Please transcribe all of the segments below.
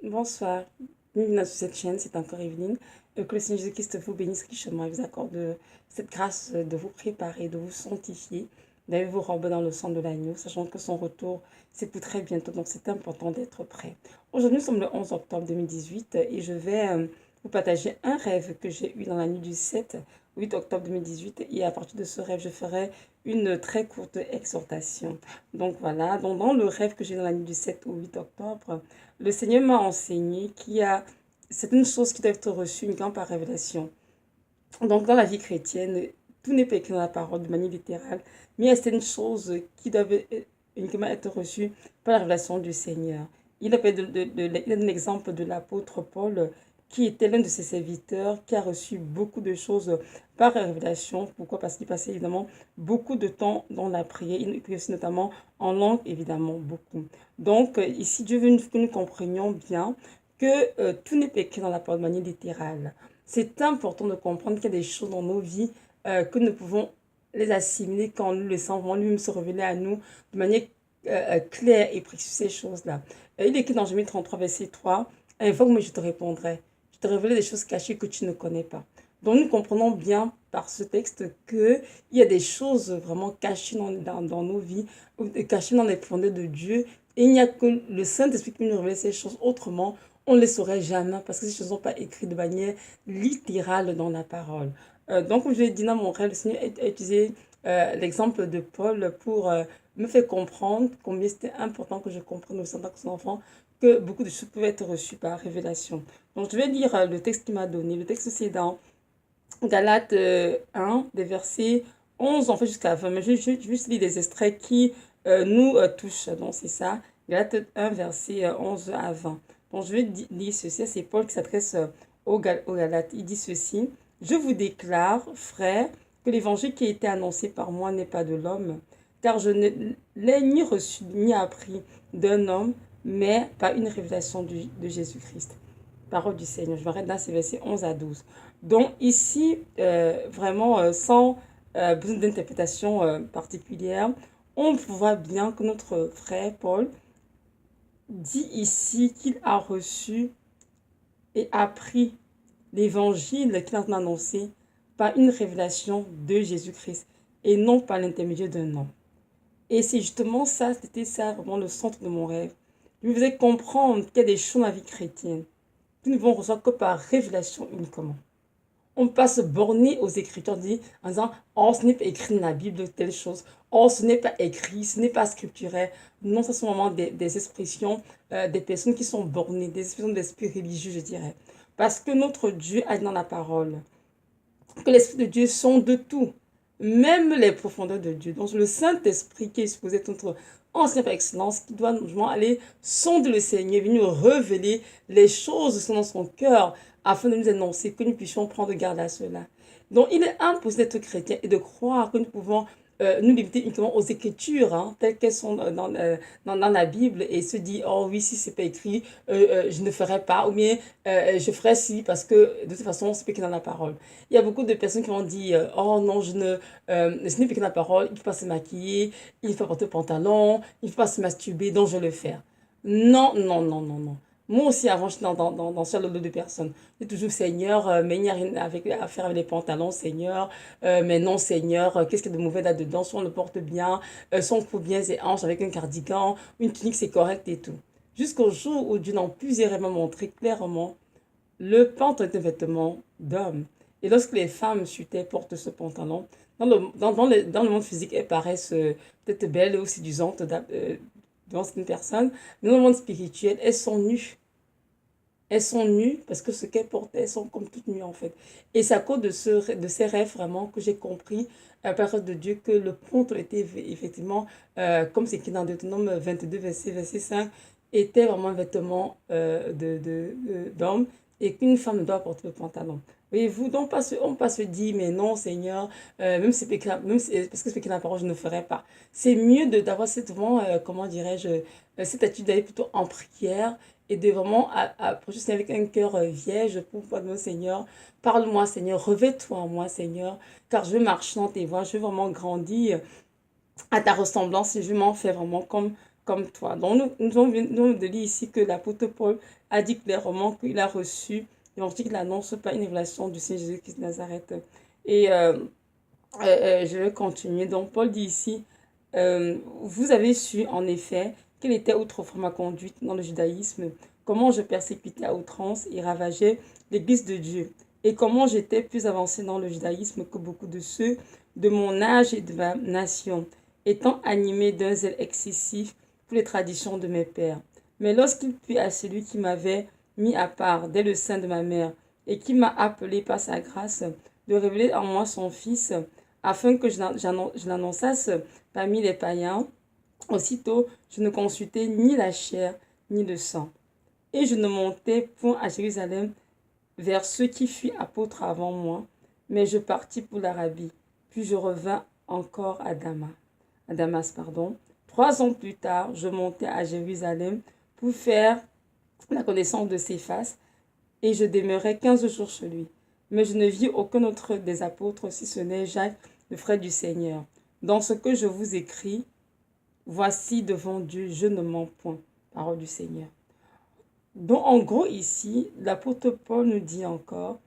Bonsoir, bienvenue sur cette chaîne, c'est encore Evelyne. Que le Seigneur Jésus-Christ vous bénisse richement et vous accorde cette grâce de vous préparer, de vous sanctifier, d'aller vous rober dans le sang de l'agneau, sachant que son retour, c'est pour très bientôt, donc c'est important d'être prêt. Aujourd'hui, nous sommes le 11 octobre 2018 et je vais vous partager un rêve que j'ai eu dans la nuit du 7 au 8 octobre 2018 et à partir de ce rêve, je ferai une très courte exhortation. Donc voilà, donc dans le rêve que j'ai dans la nuit du 7 au 8 octobre, le Seigneur m'a enseigné c'est une chose qui doit être reçue uniquement par révélation. Donc, dans la vie chrétienne, tout n'est pas écrit dans la parole de manière littérale, mais il y a certaines choses qui doivent uniquement être reçues par la révélation du Seigneur. Il a un exemple de l'apôtre Paul, qui était l'un de ses serviteurs, qui a reçu beaucoup de choses par révélation. Pourquoi? Parce qu'il passait évidemment beaucoup de temps dans la prière. Il priait aussi notamment en langue, évidemment, beaucoup. Donc, ici, Dieu veut que nous comprenions bien que tout n'est pas écrit dans la parole de manière littérale. C'est important de comprendre qu'il y a des choses dans nos vies que nous pouvons les assimiler quand nous laissons vraiment lui-même se révéler à nous de manière claire et précise ces choses-là. Il est écrit dans Jérémie 33, verset 3, invoque-moi et je te répondrai. Je te révélerai des choses cachées que tu ne connais pas. Donc nous comprenons bien par ce texte qu'il y a des choses vraiment cachées dans nos vies, cachées dans les profondeurs de Dieu. Et il n'y a que le Saint-Esprit qui peut nous révéler ces choses. Autrement, on ne les saurait jamais parce que ces choses ne sont pas écrites de manière littérale dans la parole. Donc, comme je l'ai dit dans mon rêve, le Seigneur a utilisé l'exemple de Paul pour me faire comprendre combien c'était important que je comprenne aussi en tant que son enfant que beaucoup de choses peuvent être reçues par révélation. Donc, je vais lire le texte qu'il m'a donné. Le texte, c'est dans Galates 1, des versets 11, en fait, jusqu'à la fin. Mais je vais juste lire des extraits qui nous touchent. Donc, c'est ça. Galates 1, verset 11 à 20. Donc, je vais lire ceci. C'est Paul qui s'adresse aux Galates. Il dit ceci. Je vous déclare, frères, que l'évangile qui a été annoncé par moi n'est pas de l'homme, car je ne l'ai ni reçu ni appris d'un homme, mais par une révélation de Jésus-Christ. Parole du Seigneur. Je m'arrête là, c'est versets 11 à 12. Donc ici, vraiment, sans besoin d'interprétation particulière, on voit bien que notre frère Paul dit ici qu'il a reçu et appris l'évangile qu'il a annoncé par une révélation de Jésus-Christ et non par l'intermédiaire d'un homme. Et c'est justement ça, c'était ça vraiment le centre de mon rêve. Je me faisais comprendre qu'il y a des choses dans la vie chrétienne que nous ne pouvons recevoir que par révélation uniquement. On ne peut pas se borner aux Écritures en disant oh, ce n'est pas écrit dans la Bible telle chose, oh, ce n'est pas écrit, ce n'est pas scripturaire. Non, ce sont vraiment des expressions des personnes qui sont bornées, des expressions d'esprit religieux, je dirais. Parce que notre Dieu a dit dans la parole que l'Esprit de Dieu sont de tout, même les profondeurs de Dieu. Donc le Saint-Esprit qui est supposé être notre ancien par excellence, qui doit nous aller sonder le Seigneur, venir révéler les choses qui sont dans son cœur, afin de nous annoncer que nous puissions prendre garde à cela. Donc il est impossible d'être chrétien et de croire que nous pouvons nous limiter uniquement aux Écritures, hein, telles qu'elles sont dans la Bible, et se dire, oh oui, si c'est pas écrit, je ne ferai pas, ou bien je ferai si, parce que de toute façon, c'est pas écrit dans la parole. Il y a beaucoup de personnes qui vont dire, oh non, ce n'est pas écrit dans la parole, il ne faut pas se maquiller, il ne faut pas porter de pantalon, il ne faut pas se masturber, donc je vais le faire. Non, non, non, non, non. Moi aussi, avant, je suis dans ce lot de personnes. Je dis toujours, Seigneur, mais il n'y a rien à faire avec les pantalons, Seigneur. Mais non, Seigneur, qu'est-ce qu'il y a de mauvais là-dedans? Si on le porte bien, si on couvre bien ses hanches avec un cardigan, une tunique, c'est correct et tout. Jusqu'au jour où Dieu, dans plusieurs rêves, m'a montré clairement le pantalon est un vêtement d'homme. Et lorsque les femmes chutaient, portent ce pantalon, dans le monde physique, elles paraissent peut-être belles ou séduisantes devant certaines personnes, mais dans le monde spirituel, elles sont nues. Elles sont nues parce que ce qu'elles portent, elles sont comme toutes nues en fait. Et c'est à cause de ces rêves vraiment que j'ai compris à la parole de Dieu que le ponte était effectivement, comme c'est écrit dans Deutéronome 22, verset 5, était vraiment un vêtement d'homme et qu'une femme ne doit pas porter le pantalon. Voyez-vous, donc on pas se dire, mais non Seigneur, même si parce que c'est écrit dans la parole, je ne ferai pas. C'est mieux d'avoir cette, vraiment, comment dirais-je, cette attitude d'aller plutôt en prière et de vraiment approcher le Seigneur avec un cœur vierge pour pouvoir demander, Seigneur, parle-moi, Seigneur, revêt-toi en moi, Seigneur, car je veux marcher dans tes voies, je veux vraiment grandir à ta ressemblance et je veux m'en faire vraiment comme comme toi. Donc, nous de lire ici que l'apôtre Paul a dit clairement qu'il a reçu l'évangile qu'il annonce pas une révélation du Seigneur Jésus-Christ de Nazareth. Et je vais continuer. Donc, Paul dit ici, vous avez su en effet quelle était autrefois ma conduite dans le judaïsme, comment je persécutais à outrance et ravageais l'église de Dieu, et comment j'étais plus avancé dans le judaïsme que beaucoup de ceux de mon âge et de ma nation, étant animé d'un zèle excessif pour les traditions de mes pères. Mais lorsqu'il plut à celui qui m'avait mis à part dès le sein de ma mère, et qui m'a appelé par sa grâce, de révéler en moi son Fils, afin que je l'annonçasse parmi les païens, aussitôt je ne consultai ni la chair ni le sang. Et je ne montai point à Jérusalem vers ceux qui fuient apôtres avant moi, mais je partis pour l'Arabie. Puis je revins encore à Damas. 3 ans plus tard, je montai à Jérusalem pour faire la connaissance de Céphas, et je demeurai 15 jours chez lui. Mais je ne vis aucun autre des apôtres, si ce n'est Jacques, le frère du Seigneur. Dans ce que je vous écris, voici devant Dieu, je ne mens point. Parole du Seigneur. Donc, en gros, ici, l'apôtre Paul nous dit encore,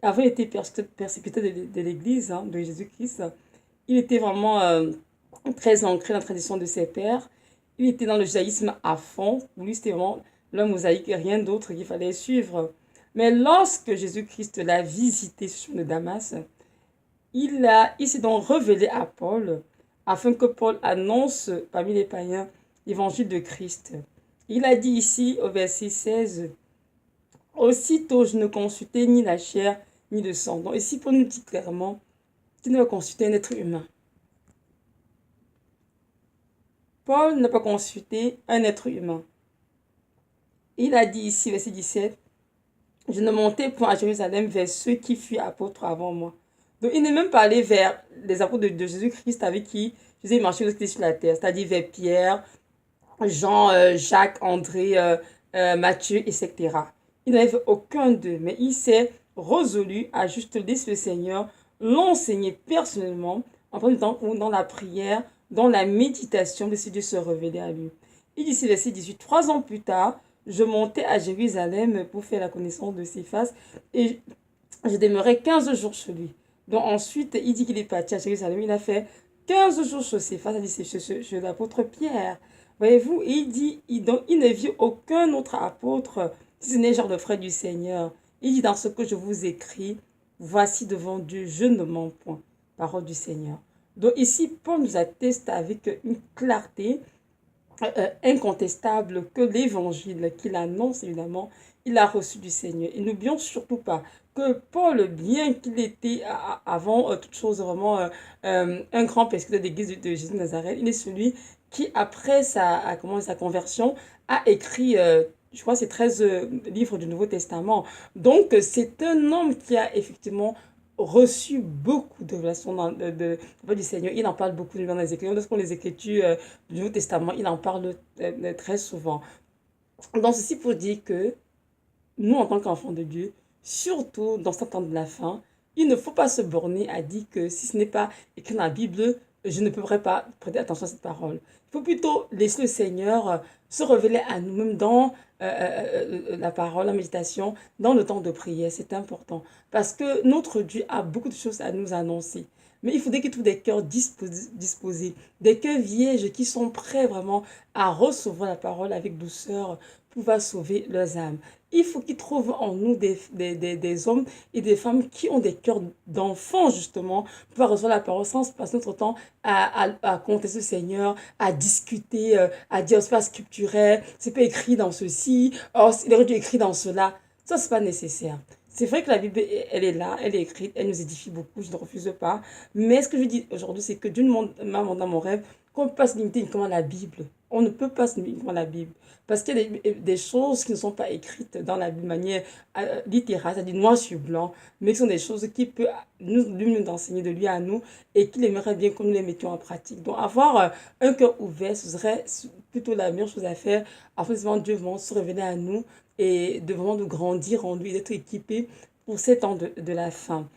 avait été persécuté de l'Église, de Jésus-Christ. Il était vraiment très ancré dans la tradition de ses pères. Il était dans le judaïsme à fond. Pour lui, c'était vraiment la mosaïque et rien d'autre qu'il fallait suivre. Mais lorsque Jésus-Christ l'a visité sur le Damas, il s'est donc révélé à Paul afin que Paul annonce parmi les païens l'évangile de Christ. Il a dit ici au verset 16, « Aussitôt je ne consultais ni la chair ni le sang. » Donc ici, Paul nous dit clairement qu'il ne va consulter un être humain. Paul n'a pas consulté un être humain. Il a dit ici, verset 17, « Je ne montais point à Jérusalem vers ceux qui fuient apôtres avant moi. » Donc il n'est même pas allé vers les apôtres de Jésus-Christ avec qui Jésus marchait sur la terre, c'est-à-dire vers Pierre, Jean, Jacques, André, Matthieu, etc. Il n'avait aucun d'eux, mais il s'est résolu à juste laisser le Seigneur l'enseigner personnellement en prenant temps ou dans la prière, dans la méditation, laisser Dieu se révéler à lui. Il dit ici, verset 18, 3 ans plus tard, je montais à Jérusalem pour faire la connaissance de Céphas et je demeurais 15 jours chez lui. Donc ensuite, il dit qu'il est parti à Jérusalem, il a fait 15 jours chez Céphas, c'est chez l'apôtre Pierre. Voyez-vous, il dit, donc, il ne vit aucun autre apôtre, si ce n'est genre le frère du Seigneur. Il dit, dans ce que je vous écris, voici devant Dieu, je ne mens point. Parole du Seigneur. Donc ici, Paul nous atteste avec une clarté incontestable que l'évangile qu'il annonce, évidemment, il a reçu du Seigneur. Et n'oublions surtout pas que Paul, bien qu'il était avant toute chose vraiment un grand persécuteur de l'église de Jésus de Nazareth, il est celui qui, après sa conversion, a écrit, je crois, c'est 13 livres du Nouveau Testament. Donc, c'est un homme qui a effectivement reçu beaucoup de révélations du Seigneur. Il en parle beaucoup dans les Écritures. Lorsqu'on les Écritures du Nouveau Testament, il en parle très souvent. Donc, ceci pour dire que nous, en tant qu'enfants de Dieu, surtout dans ce temps de la fin, il ne faut pas se borner à dire que si ce n'est pas écrit dans la Bible, je ne pourrais pas prêter attention à cette parole. Il faut plutôt laisser le Seigneur se révéler à nous-mêmes dans la parole, la méditation, dans le temps de prière. C'est important parce que notre Dieu a beaucoup de choses à nous annoncer. Mais il faudrait qu'il trouve des cœurs disposés, des cœurs vierges qui sont prêts vraiment à recevoir la parole avec douceur pour pouvoir sauver leurs âmes. Il faut qu'ils trouvent en nous des hommes et des femmes qui ont des cœurs d'enfants, justement, pour pouvoir recevoir la parole sans passer notre temps à contester le Seigneur, à discuter, à dire c'est pas scripturel, c'est pas écrit dans ceci, oh, il aurait dû écrire dans cela. Ça, c'est pas nécessaire. C'est vrai que la Bible, elle est là, elle est écrite, elle nous édifie beaucoup, je ne refuse pas. Mais ce que je dis aujourd'hui, c'est que Dieu m'a montré dans mon rêve qu'on ne peut pas se limiter uniquement à la Bible. On ne peut pas se limiter uniquement à la Bible. Parce qu'il y a des choses qui ne sont pas écrites dans la Bible de manière littérale, c'est-à-dire noir sur blanc, mais qui sont des choses qui peuvent nous enseigner de lui à nous et qu'il aimerait bien que nous les mettions en pratique. Donc avoir un cœur ouvert, ce serait plutôt la meilleure chose à faire, afin que Dieu va se révéler à nous et de vraiment de grandir en lui, d'être équipé pour ces temps de la fin.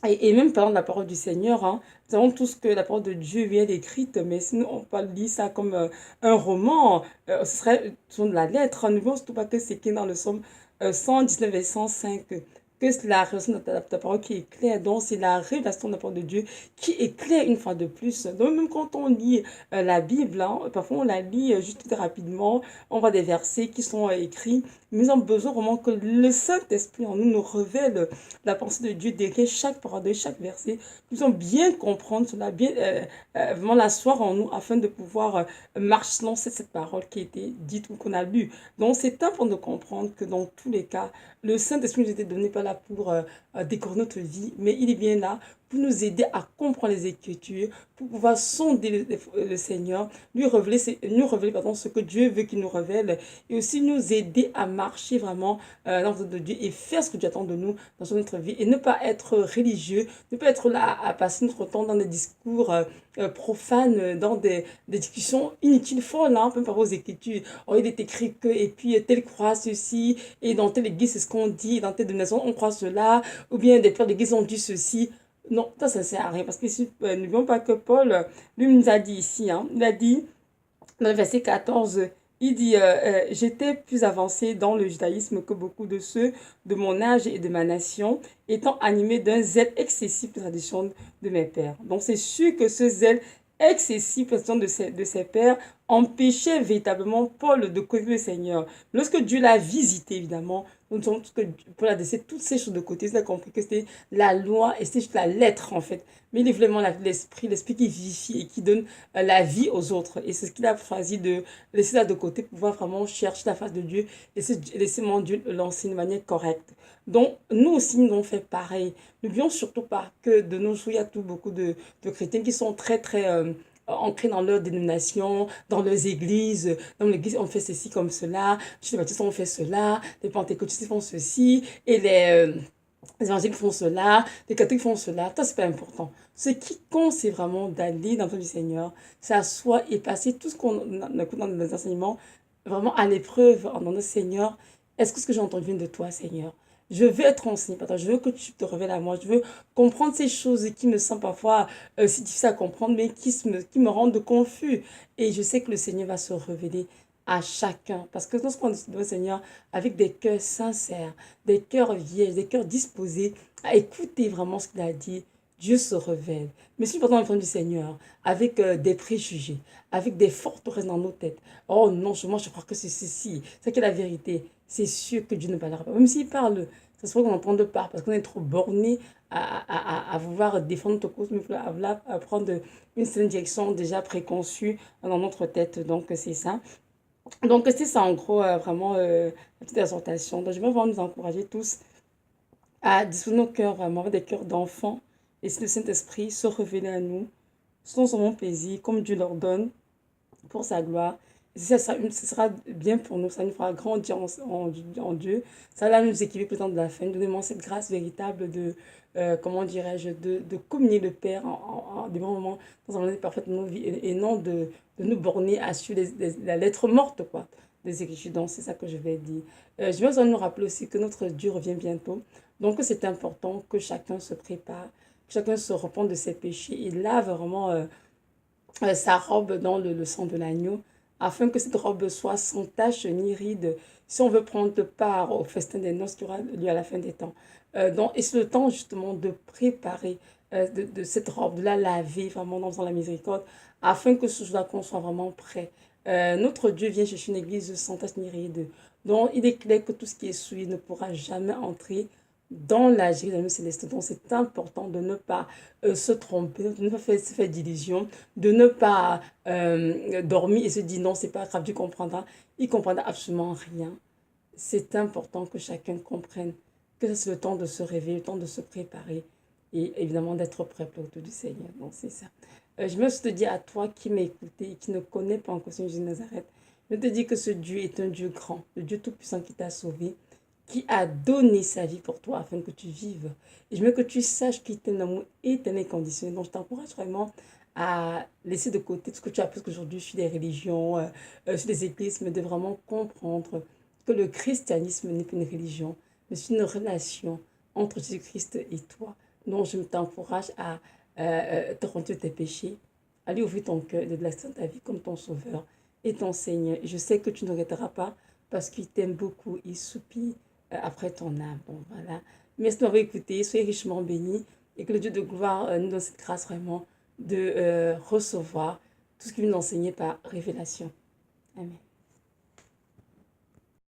Et même parlant de la parole du Seigneur, hein, nous savons tous que la parole de Dieu vient écrite, mais si nous, on peut lire ça comme un roman, ce sont de la lettre. Nous ne voyons surtout pas que c'est écrit dans le psaume 119 et 105, que c'est la révélation de ta parole qui est claire. Donc, c'est la révélation de la parole de Dieu qui est claire une fois de plus. Donc, même quand on lit la Bible, hein, parfois on la lit juste rapidement, on voit des versets qui sont écrits, mais nous avons besoin vraiment que le Saint-Esprit en nous nous révèle la pensée de Dieu derrière chaque parole, de chaque verset. Nous devons bien comprendre cela, bien vraiment l'asseoir en nous afin de pouvoir marcher selon cette parole qui a été dite ou qu'on a lue. Donc c'est important de comprendre que dans tous les cas, le Saint-Esprit nous était donné pas là pour décorer notre vie, mais il est bien là pour nous aider à comprendre les Écritures, pour pouvoir sonder le Seigneur, nous révéler pardon, ce que Dieu veut qu'il nous révèle, et aussi nous aider à marcher vraiment dans le de Dieu et faire ce que Dieu attend de nous dans notre vie, et ne pas être religieux, ne pas être là à passer notre temps dans des discours profanes, dans des discussions inutiles, folles, hein, même par vos Écritures. Oh, il est écrit que, et puis tel croit ceci, et dans telle église c'est ce qu'on dit, dans telle dénomination on croit cela, ou bien des pères d'église ont dit ceci. Non, ça ne sert à rien, parce que ici, n'oublions pas que Paul, lui, nous a dit ici, hein, il a dit, dans le verset 14, il dit j'étais plus avancé dans le judaïsme que beaucoup de ceux de mon âge et de ma nation, étant animé d'un zèle excessif pour la tradition de mes pères. Donc c'est sûr que ce zèle excessif pour la tradition de ses pères empêchait véritablement Paul de connaître le Seigneur. Lorsque Dieu l'a visité, évidemment, nous savons que Paul a laissé toutes ces choses de côté. Il a compris que c'était la loi et c'était juste la lettre en fait. Mais il est vraiment l'esprit qui vivifie et qui donne la vie aux autres. Et c'est ce qu'il a choisi de laisser là de côté pour pouvoir vraiment chercher la face de Dieu, laisser mon Dieu lancer de manière correcte. Donc, nous aussi, nous avons fait pareil. N'oublions surtout pas que de nos jours, il y a tout beaucoup de chrétiens qui sont très, très ancrés dans leur dénomination, dans leurs églises. Dans l'église, on fait ceci comme cela. Chez les baptistes, on fait cela. Les pentecôtistes font ceci. Et les évangéliques font cela, les catholiques font cela, ça c'est pas important. Ce qui compte, c'est vraiment d'aller dans le temps du Seigneur, s'asseoir et passer tout ce qu'on écoute dans les enseignements, vraiment à l'épreuve en disant Seigneur, est-ce que ce que j'ai entendu vient de toi, Seigneur? Je veux être enseigné par toi, je veux que tu te révèles à moi, je veux comprendre ces choses qui me semblent parfois si difficiles à comprendre, mais qui me rendent confus. Et je sais que le Seigneur va se révéler à chacun. Parce que lorsqu'on dit au Seigneur avec des cœurs sincères, des cœurs vierges, des cœurs disposés à écouter vraiment ce qu'il a dit, Dieu se révèle. Mais si nous partons l'enfant du Seigneur avec des préjugés, avec des forteresses dans nos têtes, oh non, moi je crois que c'est ceci, c'est que la vérité, c'est sûr que Dieu ne parlera pas. Même s'il parle, ça se peut qu'on n'entende pas parce qu'on est trop borné à vouloir défendre notre cause, mais à prendre une certaine direction déjà préconçue dans notre tête. Donc c'est ça. Donc, c'est ça, en gros, vraiment, la petite exhortation. Donc, je vais vraiment nous encourager tous à disposer nos cœurs, vraiment, avec des cœurs d'enfants. Et si le Saint-Esprit se révéler à nous, selon son plaisir, comme Dieu leur donne, pour sa gloire. Et ce sera bien pour nous, ça nous fera grandir en Dieu. Ça va nous équiper pour le temps de la fin, nous donner cette grâce véritable de, comment dirais-je, de communier le Père en des moments dans un moment parfait de nos vies et non de nous borner à suivre la lettre morte, quoi, des Écritures. Donc, c'est ça que je vais dire. Je vais aussi nous rappeler aussi que notre Dieu revient bientôt. Donc, c'est important que chacun se prépare, que chacun se repente de ses péchés et lave vraiment sa robe dans le sang de l'agneau, afin que cette robe soit sans tache ni ride, si on veut prendre part au festin des noces qui aura lieu à la fin des temps. Et c'est le temps justement de préparer de cette robe, de la laver vraiment dans la miséricorde, afin que ce jour-là qu'on soit vraiment prêt. Notre Dieu vient chercher une église sans tache ni ride. Donc il est clair que tout ce qui est souillé ne pourra jamais entrer dans la Jérusalem céleste. Donc c'est important de ne pas se tromper, de ne pas se faire d'illusions, de ne pas dormir et se dire non, c'est pas grave, Dieu comprendra. Il comprendra absolument rien. C'est important que chacun comprenne que c'est le temps de se réveiller, le temps de se préparer et évidemment d'être prêt pour le retour du Seigneur. Donc c'est ça. Je me suis te dire à toi qui m'as écouté et qui ne connaît pas encore Seigneur Jésus de Nazareth, je te dis que ce Dieu est un Dieu grand, le Dieu tout-puissant qui t'a sauvé, qui a donné sa vie pour toi afin que tu vives. Et je veux que tu saches qu'il t'aime l'amour éternel et conditionnel. Donc je t'encourage vraiment à laisser de côté tout ce que tu as appris aujourd'hui sur les religions, sur les églises, mais de vraiment comprendre que le christianisme n'est pas une religion, mais c'est une relation entre Jésus-Christ et toi. Donc, je t'encourage à te rendre de tes péchés, à lui ouvrir ton cœur, de l'accepter dans ta vie comme ton sauveur et ton Seigneur. Et je sais que tu ne regretteras pas parce qu'il t'aime beaucoup, il soupire après ton âme. Donc, voilà. Merci de m'avoir écouté, soyez richement bénis et que le Dieu de gloire nous donne cette grâce vraiment de recevoir tout ce qu'il nous enseignait par révélation. Amen.